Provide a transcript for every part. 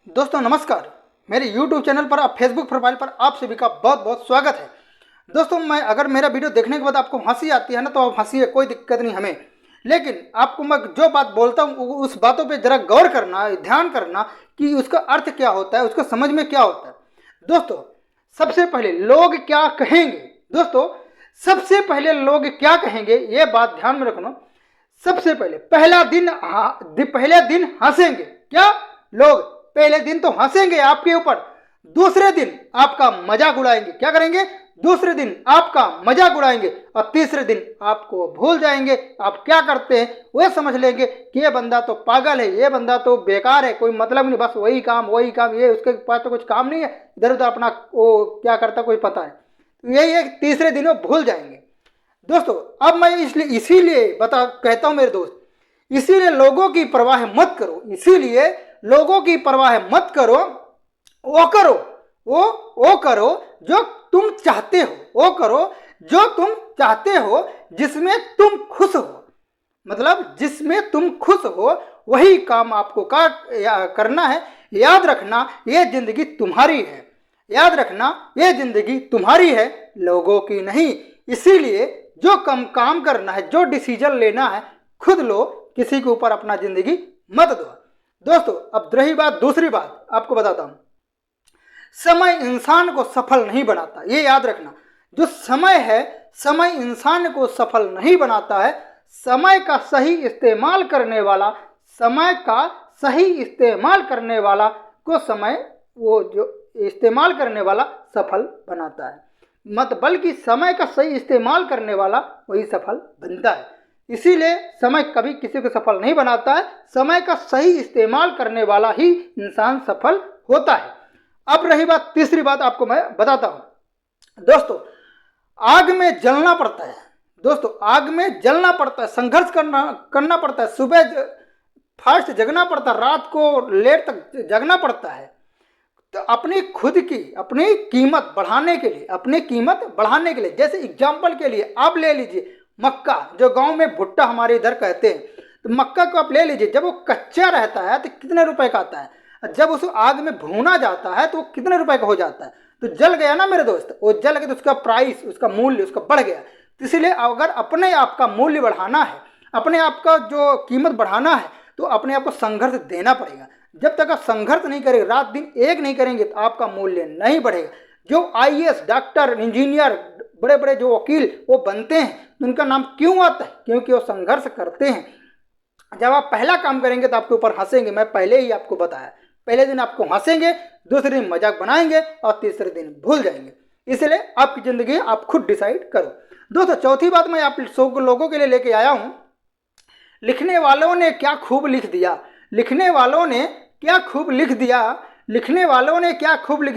दोस्तों नमस्कार। मेरे YouTube चैनल पर आप फेसबुक प्रोफाइल पर आप सभी का बहुत बहुत स्वागत है। दोस्तों अगर मेरा वीडियो देखने के बाद आपको हंसी आती है ना, तो आप हंसी है, कोई दिक्कत नहीं हमें। लेकिन आपको मैं जो बात बोलता हूँ उस बातों पे ज़रा गौर करना, ध्यान करना कि उसका अर्थ क्या होता है, उसको समझ में क्या होता है। दोस्तों सबसे पहले लोग क्या कहेंगे, दोस्तों सबसे पहले लोग क्या कहेंगे ये बात ध्यान में रखना। सबसे पहले पहले दिन हंसेंगे। क्या लोग पहले दिन तो हंसेंगे आपके ऊपर, दूसरे दिन आपका मजाक उड़ाएंगे। क्या करेंगे? दूसरे दिन आपका मजाक उड़ाएंगे और तीसरे दिन आपको भूल जाएंगे। आप क्या करते हैं वह समझ लेंगे कि ये बंदा तो पागल है, ये बंदा तो बेकार है, कोई मतलब नहीं, बस वही काम, ये उसके पास तो कुछ काम नहीं है, इधर उधर अपना वो क्या करता कोई पता है। तो यही है, तीसरे दिन वो भूल जाएंगे। दोस्तों अब मैं इसीलिए कहता हूं मेरे दोस्त, इसीलिए लोगों की परवाह मत करो, इसीलिए लोगों की परवाह मत करो। वो करो जो तुम चाहते हो, वो करो जो तुम चाहते हो, जिसमें तुम खुश हो। मतलब जिसमें तुम खुश हो वही काम आपको करना है। याद रखना ये जिंदगी तुम्हारी है, याद रखना ये जिंदगी तुम्हारी है, लोगों की नहीं। इसीलिए जो काम करना है, जो डिसीजन लेना है खुद लो, किसी के ऊपर अपना जिंदगी मत दो। दोस्तों अब रही बात, दूसरी बात आपको बताता हूं। समय इंसान को सफल नहीं बनाता, ये याद रखना। जो समय है, समय इंसान को सफल नहीं बनाता है। समय का सही इस्तेमाल करने वाला, समय का सही इस्तेमाल करने वाला को समय, वो जो इस्तेमाल करने वाला सफल बनाता है, मत बल्कि समय का सही इस्तेमाल करने वाला वही सफल बनता है। इसीलिए समय कभी किसी को सफल नहीं बनाता है, समय का सही इस्तेमाल करने वाला ही इंसान सफल होता है। अब रही बात, तीसरी बात आपको मैं बताता हूं। दोस्तों आग में जलना पड़ता है, दोस्तों आग में जलना पड़ता है, संघर्ष करना पड़ता है। सुबह फास्ट जगना पड़ता है, रात को लेट तक जगना पड़ता है। तो अपनी खुद की अपनी कीमत बढ़ाने के लिए, अपनी कीमत बढ़ाने के लिए, जैसे एग्जाम्पल के लिए आप ले लीजिए मक्का, जो गांव में भुट्टा हमारे इधर कहते हैं, तो मक्का को आप ले लीजिए। जब वो कच्चा रहता है तो कितने रुपए का आता है, जब उस आग में भूना जाता है तो वो कितने रुपए का हो जाता है। तो जल गया ना मेरे दोस्त, वो जल गया तो उसका प्राइस, उसका मूल्य उसका बढ़ गया। तो इसलिए अगर अपने आप का मूल्य बढ़ाना है, अपने आप का जो कीमत बढ़ाना है, तो अपने आप को संघर्ष देना पड़ेगा। जब तक आप संघर्ष नहीं करेंगे, रात दिन एक नहीं करेंगे, तो आपका मूल्य नहीं बढ़ेगा। जो आईएएस, डॉक्टर, इंजीनियर, बड़े बड़े जो वकील वो बनते हैं, उनका नाम क्यों आता है? क्योंकि वो संघर्ष करते हैं। जब आप पहला काम करेंगे तो आपके ऊपर हंसेंगे, मैं पहले ही आपको बताया। पहले दिन आपको हंसेंगे, दूसरे दिन मजाक बनाएंगे और तीसरे दिन भूल जाएंगे। इसलिए आपकी जिंदगी आप खुद डिसाइड करो। दोस्तों चौथी बात मैं आप लोगों के लिए लेके आया हूं। लिखने वालों ने क्या खूब लिख दिया, लिखने वालों ने क्या खूब लिख दिया, लिखने वालों ने क्या खूब लिख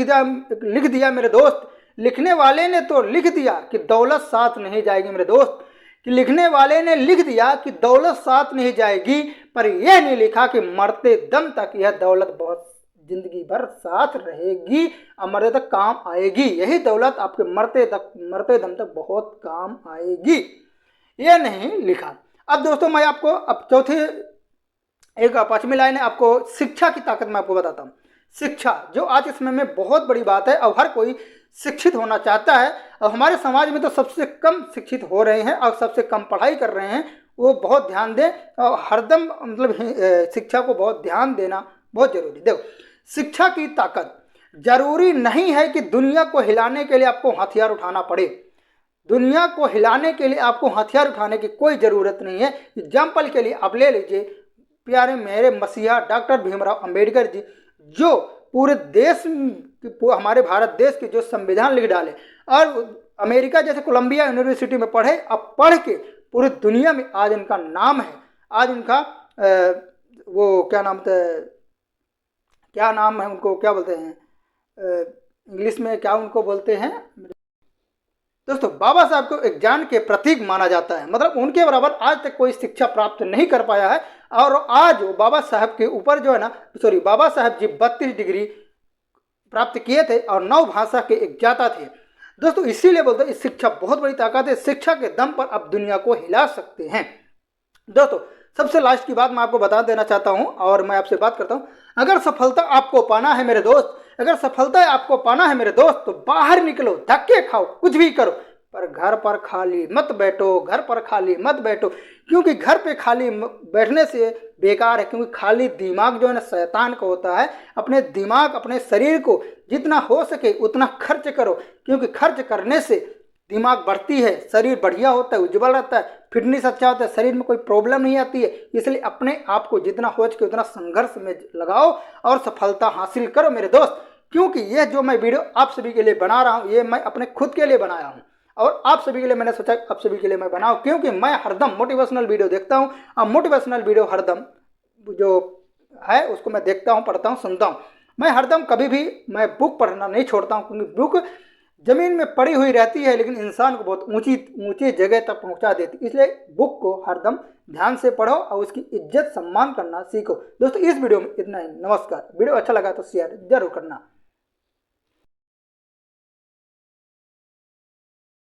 दिया मेरे दोस्त। लिखने वाले ने तो लिख दिया कि दौलत साथ नहीं जाएगी मेरे दोस्त, कि लिखने वाले ने लिख दिया कि दौलत साथ नहीं जाएगी, पर यह नहीं लिखा कि मरते दम तक यह दौलत बहुत जिंदगी भर साथ रहेगी, मरते तक काम आएगी। यही दौलत आपके मरते दम तक बहुत काम आएगी, यह नहीं लिखा। अब दोस्तों मैं आपको अब पांचवी लाइन है, आपको शिक्षा की ताकत मैं आपको बताता हूँ। शिक्षा जो आज के समय में बहुत बड़ी बात है और हर कोई शिक्षित होना चाहता है। और हमारे समाज में तो सबसे कम शिक्षित हो रहे हैं और सबसे कम पढ़ाई कर रहे हैं। वो बहुत ध्यान दें और हरदम मतलब शिक्षा को बहुत ध्यान देना बहुत जरूरी। देखो शिक्षा की ताकत, जरूरी नहीं है कि दुनिया को हिलाने के लिए आपको हथियार उठाना पड़े। दुनिया को हिलाने के लिए आपको हथियार उठाने की कोई ज़रूरत नहीं है। एग्जाम्पल के लिए आप ले लीजिए प्यारे मेरे मसीहा डॉक्टर भीमराव अंबेडकर जी, जो पूरे देश, हमारे भारत देश के जो संविधान लिख डाले और अमेरिका जैसे कोलंबिया यूनिवर्सिटी में पढ़े, अब पढ़ के पूरी दुनिया में आज इनका नाम है। आज इनका वो क्या नाम है उनको क्या बोलते हैं इंग्लिश में, क्या उनको बोलते हैं दोस्तों, बाबा साहब को एक ज्ञान के प्रतीक माना जाता है। मतलब उनके बराबर आज तक कोई शिक्षा प्राप्त नहीं कर पाया है। और आज बाबा साहब के ऊपर जो है ना, बाबा साहब जी 32 डिग्री प्राप्त किए थे और 9 भाषा के एक ज्ञाता थे। दोस्तों इसीलिए बोलते हैं शिक्षा बहुत बड़ी ताकत है। शिक्षा के दम पर आप दुनिया को हिला सकते हैं। दोस्तों सबसे लास्ट की बात मैं आपको बता देना चाहता हूं और मैं आपसे बात करता हूं। अगर सफलता आपको पाना है मेरे दोस्त, अगर सफलता आपको पाना है मेरे दोस्त, तो बाहर निकलो, धक्के खाओ, कुछ भी करो, पर घर पर खाली मत बैठो, घर पर खाली मत बैठो। क्योंकि घर पे खाली बैठने से बेकार है, क्योंकि खाली दिमाग जो है ना शैतान का होता है। अपने दिमाग, अपने शरीर को जितना हो सके उतना खर्च करो, क्योंकि खर्च करने से दिमाग बढ़ती है, शरीर बढ़िया होता है, उज्जवल रहता है, फिटनेस अच्छा होता है, शरीर में कोई प्रॉब्लम नहीं आती है। इसलिए अपने आप को जितना हो सके उतना संघर्ष में लगाओ और सफलता हासिल करो मेरे दोस्त। क्योंकि यह जो मैं वीडियो आप सभी के लिए बना रहा हूँ, ये मैं अपने खुद के लिए बनाया हूँ और आप सभी के लिए मैंने सोचा आप सभी के लिए मैं बनाऊँ, क्योंकि मैं हरदम मोटिवेशनल वीडियो देखता हूँ और मोटिवेशनल वीडियो हरदम जो है उसको मैं देखता हूँ, पढ़ता हूँ, सुनता हूँ। मैं हरदम कभी भी मैं बुक पढ़ना नहीं छोड़ता हूँ, क्योंकि बुक जमीन में पड़ी हुई रहती है लेकिन इंसान को बहुत ऊंची जगह तक पहुंचा देती। इसलिए बुक को हरदम ध्यान से पढ़ो और उसकी इज्जत सम्मान करना सीखो। दोस्तों इस वीडियो में इतना ही। नमस्कार। वीडियो अच्छा लगा तो शेयर जरूर करना।